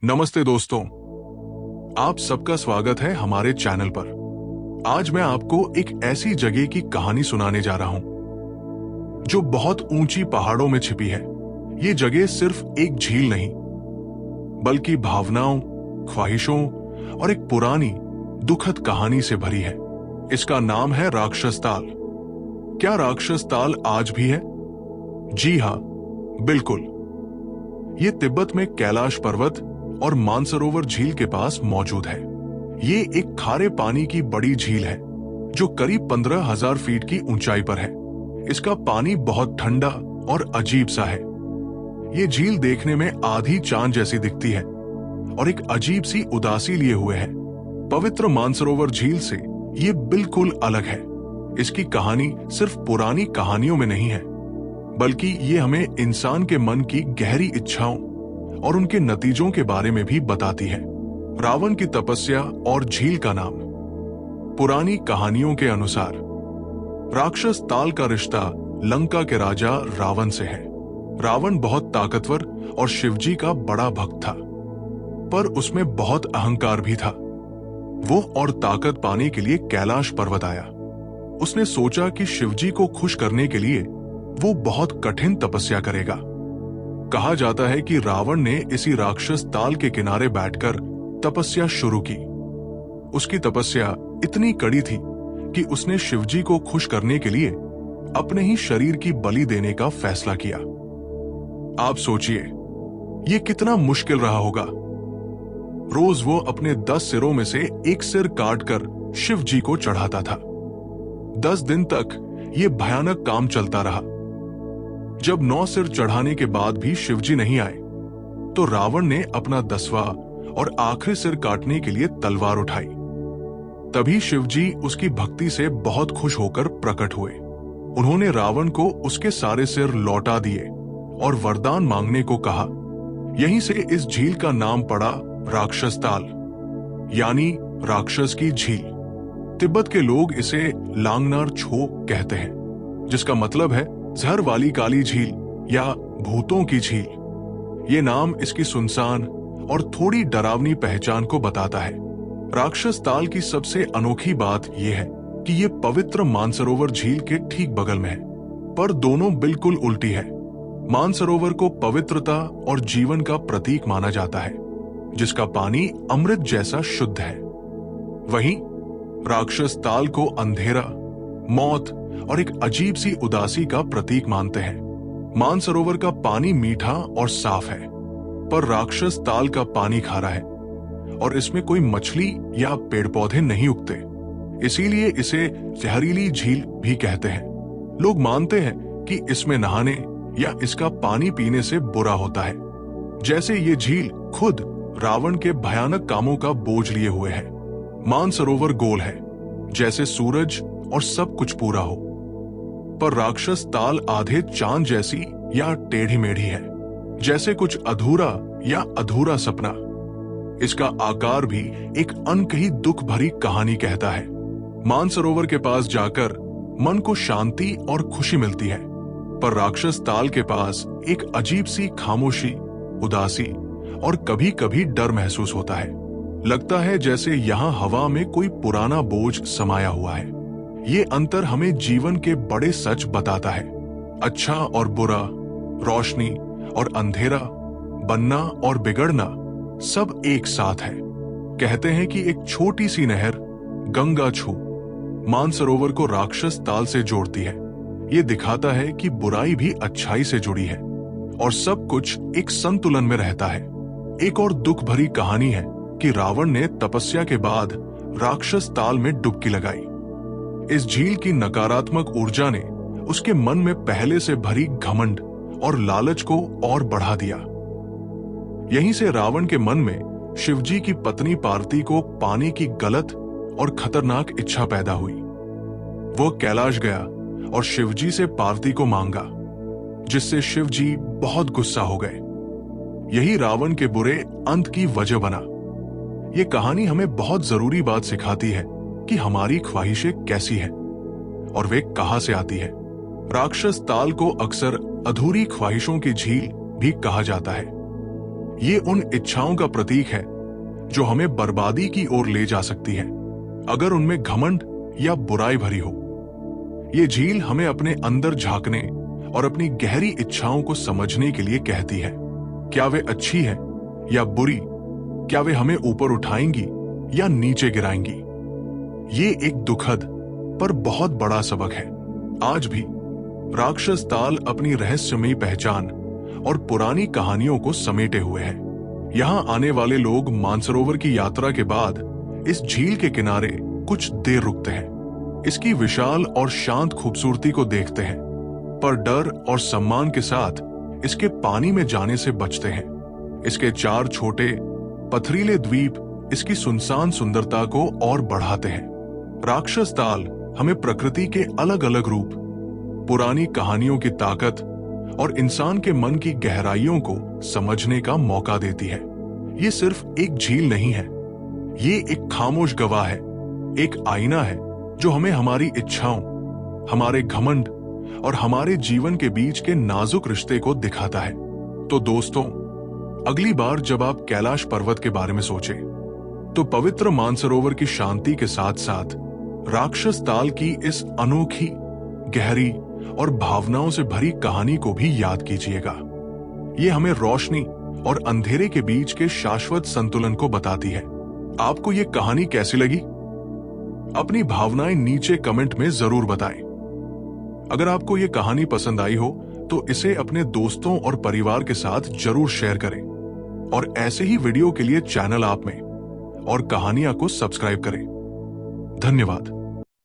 नमस्ते दोस्तों, आप सबका स्वागत है हमारे चैनल पर। आज मैं आपको एक ऐसी जगह की कहानी सुनाने जा रहा हूं जो बहुत ऊंची पहाड़ों में छिपी है। ये जगह सिर्फ एक झील नहीं, बल्कि भावनाओं, ख्वाहिशों और एक पुरानी दुखद कहानी से भरी है। इसका नाम है राक्षस ताल। क्या राक्षस ताल आज भी है? जी हां, बिल्कुल। ये तिब्बत में कैलाश पर्वत और मानसरोवर झील के पास मौजूद है। ये एक खारे पानी की बड़ी झील है जो करीब 15,000 फीट की ऊंचाई पर है। इसका पानी बहुत ठंडा और अजीब सा है। ये झील देखने में आधी चांद जैसी दिखती है और एक अजीब सी उदासी लिए हुए है। पवित्र मानसरोवर झील से ये बिल्कुल अलग है। इसकी कहानी सिर्फ पुरानी कहानियों में नहीं है, बल्कि ये हमें इंसान के मन की गहरी इच्छाओं और उनके नतीजों के बारे में भी बताती है। रावण की तपस्या और झील का नाम। पुरानी कहानियों के अनुसार राक्षस ताल का रिश्ता लंका के राजा रावण से है। रावण बहुत ताकतवर और शिवजी का बड़ा भक्त था, पर उसमें बहुत अहंकार भी था। वो और ताकत पाने के लिए कैलाश पर्वत आया। उसने सोचा कि शिवजी को खुश करने के लिए वो बहुत कठिन तपस्या करेगा। कहा जाता है कि रावण ने इसी राक्षस ताल के किनारे बैठकर तपस्या शुरू की। उसकी तपस्या इतनी कड़ी थी कि उसने शिवजी को खुश करने के लिए अपने ही शरीर की बलि देने का फैसला किया। आप सोचिए, यह कितना मुश्किल रहा होगा। रोज वो अपने 10 सिरों में से एक सिर काटकर शिवजी को चढ़ाता था। 10 दिन तक यह भयानक काम चलता रहा। जब 9 सिर चढ़ाने के बाद भी शिवजी नहीं आए, तो रावण ने अपना 10वां और आखिरी सिर काटने के लिए तलवार उठाई। तभी शिवजी उसकी भक्ति से बहुत खुश होकर प्रकट हुए। उन्होंने रावण को उसके सारे सिर लौटा दिए और वरदान मांगने को कहा। यहीं से इस झील का नाम पड़ा राक्षस ताल, यानी राक्षस की झील। तिब्बत के लोग इसे लांगनार छो कहते हैं, जिसका मतलब है जहर वाली काली झील या भूतों की झील। ये नाम इसकी सुनसान और थोड़ी डरावनी पहचान को बताता है। राक्षस ताल की सबसे अनोखी बात यह है कि ये पवित्र मानसरोवर झील के ठीक बगल में है, पर दोनों बिल्कुल उल्टी है। मानसरोवर को पवित्रता और जीवन का प्रतीक माना जाता है, जिसका पानी अमृत जैसा शुद्ध है। वहीं राक्षस ताल को अंधेरा, मौत और एक अजीब सी उदासी का प्रतीक मानते हैं। मानसरोवर का पानी मीठा और साफ है, पर राक्षस ताल का पानी खारा है और इसमें कोई मछली या पेड़ पौधे नहीं उगते। इसीलिए इसे जहरीली झील भी कहते हैं। लोग मानते हैं कि इसमें नहाने या इसका पानी पीने से बुरा होता है, जैसे ये झील खुद रावण के भयानक कामों का बोझ लिए हुए है। मानसरोवर गोल है, जैसे सूरज और सब कुछ पूरा हो, पर राक्षस ताल आधे चांद जैसी या टेढ़ी मेढ़ी है, जैसे कुछ अधूरा या अधूरा सपना। इसका आकार भी एक अनकही दुख भरी कहानी कहता है। मानसरोवर के पास जाकर मन को शांति और खुशी मिलती है, पर राक्षस ताल के पास एक अजीब सी खामोशी, उदासी और कभी कभी डर महसूस होता है। लगता है जैसे यहाँ हवा में कोई पुराना बोझ समाया हुआ है। ये अंतर हमें जीवन के बड़े सच बताता है। अच्छा और बुरा, रोशनी और अंधेरा, बनना और बिगड़ना सब एक साथ है। कहते हैं कि एक छोटी सी नहर, गंगा छू, मानसरोवर को राक्षस ताल से जोड़ती है। ये दिखाता है कि बुराई भी अच्छाई से जुड़ी है और सब कुछ एक संतुलन में रहता है। एक और दुख भरी कहानी है कि रावण ने तपस्या के बाद राक्षस ताल में डुबकी लगाई। इस झील की नकारात्मक ऊर्जा ने उसके मन में पहले से भरी घमंड और लालच को और बढ़ा दिया। यहीं से रावण के मन में शिवजी की पत्नी पार्वती को पाने की गलत और खतरनाक इच्छा पैदा हुई। वो कैलाश गया और शिवजी से पार्वती को मांगा, जिससे शिवजी बहुत गुस्सा हो गए। यही रावण के बुरे अंत की वजह बना। ये कहानी हमें बहुत जरूरी बात सिखाती है कि हमारी ख्वाहिशें कैसी हैं और वे कहां से आती है। राक्षस ताल को अक्सर अधूरी ख्वाहिशों की झील भी कहा जाता है। ये उन इच्छाओं का प्रतीक है जो हमें बर्बादी की ओर ले जा सकती है अगर उनमें घमंड या बुराई भरी हो। ये झील हमें अपने अंदर झांकने और अपनी गहरी इच्छाओं को समझने के लिए कहती है। क्या वे अच्छी है या बुरी? क्या वे हमें ऊपर उठाएंगी या नीचे गिराएंगी? ये एक दुखद पर बहुत बड़ा सबक है। आज भी राक्षस ताल अपनी रहस्यमयी पहचान और पुरानी कहानियों को समेटे हुए है। यहां आने वाले लोग मानसरोवर की यात्रा के बाद इस झील के किनारे कुछ देर रुकते हैं, इसकी विशाल और शांत खूबसूरती को देखते हैं, पर डर और सम्मान के साथ इसके पानी में जाने से बचते हैं। इसके 4 छोटे पथरीले द्वीप इसकी सुनसान सुंदरता को और बढ़ाते हैं। राक्षस ताल हमें प्रकृति के अलग अलग रूप, पुरानी कहानियों की ताकत और इंसान के मन की गहराइयों को समझने का मौका देती है। ये सिर्फ एक झील नहीं है, ये एक खामोश गवाह है, एक आईना है जो हमें हमारी इच्छाओं, हमारे घमंड और हमारे जीवन के बीच के नाजुक रिश्ते को दिखाता है। तो दोस्तों, अगली बार जब आप कैलाश पर्वत के बारे में सोचें, तो पवित्र मानसरोवर की शांति के साथ साथ राक्षस ताल की इस अनोखी, गहरी और भावनाओं से भरी कहानी को भी याद कीजिएगा। ये हमें रोशनी और अंधेरे के बीच के शाश्वत संतुलन को बताती है। आपको ये कहानी कैसी लगी? अपनी भावनाएं नीचे कमेंट में जरूर बताएं। अगर आपको ये कहानी पसंद आई हो तो इसे अपने दोस्तों और परिवार के साथ जरूर शेयर करें और ऐसे ही वीडियो के लिए चैनल आप में और कहानियां को सब्सक्राइब करें। धन्यवाद।